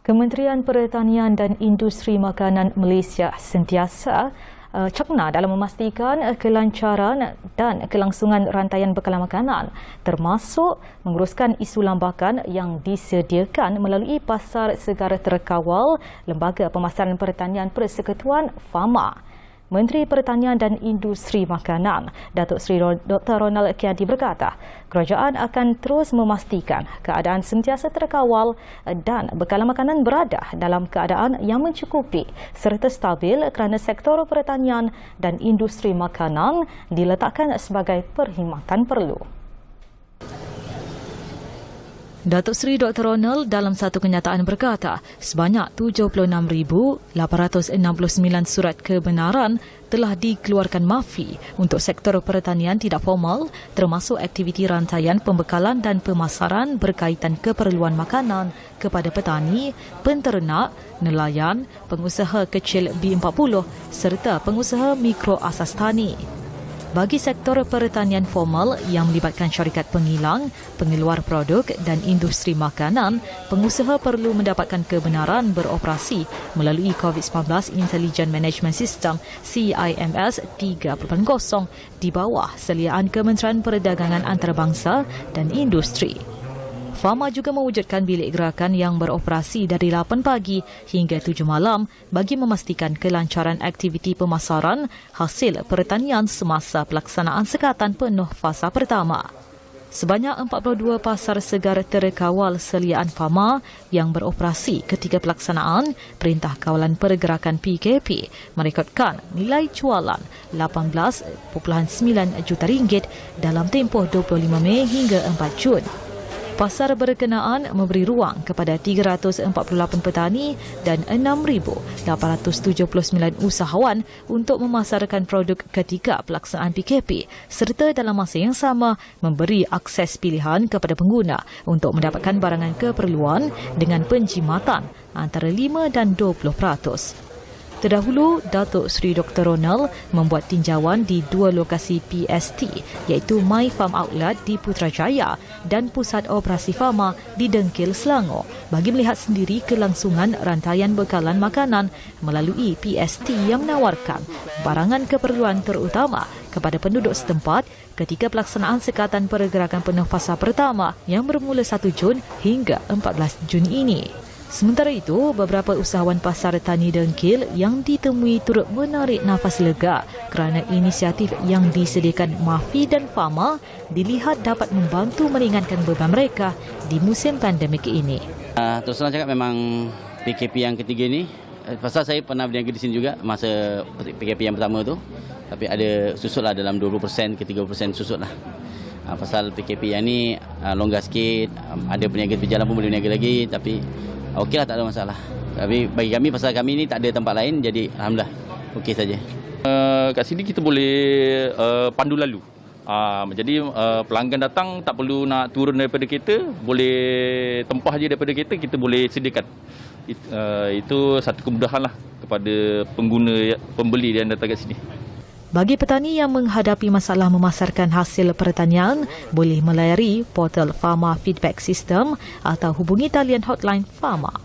Kementerian Pertanian dan Industri Makanan Malaysia sentiasa cekna dalam memastikan kelancaran dan kelangsungan rantaian bekalan makanan, termasuk menguruskan isu lambakan yang disediakan melalui pasar segara terkawal Lembaga Pemasaran Pertanian Persekutuan FAMA. Menteri Pertanian dan Industri Makanan, Datuk Seri Dr. Ronald Keadi berkata, kerajaan akan terus memastikan keadaan sentiasa terkawal dan bekalan makanan berada dalam keadaan yang mencukupi serta stabil kerana sektor pertanian dan industri makanan diletakkan sebagai perkhidmatan perlu. Datuk Seri Dr. Ronald dalam satu kenyataan berkata, sebanyak 76,869 surat kebenaran telah dikeluarkan MAFI untuk sektor pertanian tidak formal termasuk aktiviti rantaian pembekalan dan pemasaran berkaitan keperluan makanan kepada petani, penternak, nelayan, pengusaha kecil B40 serta pengusaha mikro asas tani. Bagi sektor pertanian formal yang melibatkan syarikat pengilang, pengeluar produk dan industri makanan, pengusaha perlu mendapatkan kebenaran beroperasi melalui COVID-19 Intelligent Management System CIMS 3.0 di bawah seliaan Kementerian Perdagangan Antarabangsa dan Industri. FAMA juga mewujudkan bilik gerakan yang beroperasi dari 8 pagi hingga 7 malam bagi memastikan kelancaran aktiviti pemasaran hasil pertanian semasa pelaksanaan sekatan penuh fasa pertama. Sebanyak 42 pasar segar terkawal seliaan FAMA yang beroperasi ketika pelaksanaan Perintah Kawalan Pergerakan PKP merekodkan nilai jualan RM18.9 juta dalam tempoh 25 Mei hingga 4 Jun. Pasar berkenaan memberi ruang kepada 348 petani dan 6,879 usahawan untuk memasarkan produk ketika pelaksanaan PKP serta dalam masa yang sama memberi akses pilihan kepada pengguna untuk mendapatkan barangan keperluan dengan penjimatan antara 5 dan 20%. Terdahulu, Datuk Seri Dr. Ronald membuat tinjauan di 2 lokasi PST iaitu My Farm Outlet di Putrajaya dan Pusat Operasi Fama di Dengkil, Selangor bagi melihat sendiri kelangsungan rantaian bekalan makanan melalui PST yang menawarkan barangan keperluan terutama kepada penduduk setempat ketika pelaksanaan sekatan pergerakan penuh fasa pertama yang bermula 1 Jun hingga 14 Jun ini. Sementara itu, beberapa usahawan pasar tani Dengkil yang ditemui turut menarik nafas lega kerana inisiatif yang disediakan MAFI dan FAMA dilihat dapat membantu meringankan beban mereka di musim pandemik ini. Terus terang cakap memang PKP yang ketiga ni, pasal saya pernah berniaga di sini juga masa PKP yang pertama tu, tapi ada susut lah dalam 20% ke 30% susut lah. Pasal PKP yang ni longgar sikit, ada peniaga berjalan pun boleh berniaga lagi, tapi okeylah, tak ada masalah. Tapi bagi kami, pasal kami ni tak ada tempat lain, jadi alhamdulillah okey saja. Kat sini kita boleh pandu lalu. Jadi pelanggan datang tak perlu nak turun daripada kereta, boleh tempah je daripada kereta, kita boleh sediakan. Itu satu kemudahan lah kepada pengguna, pembeli yang datang kat sini. Bagi petani yang menghadapi masalah memasarkan hasil pertanian, boleh melayari portal FAMA Feedback System atau hubungi talian hotline FAMA.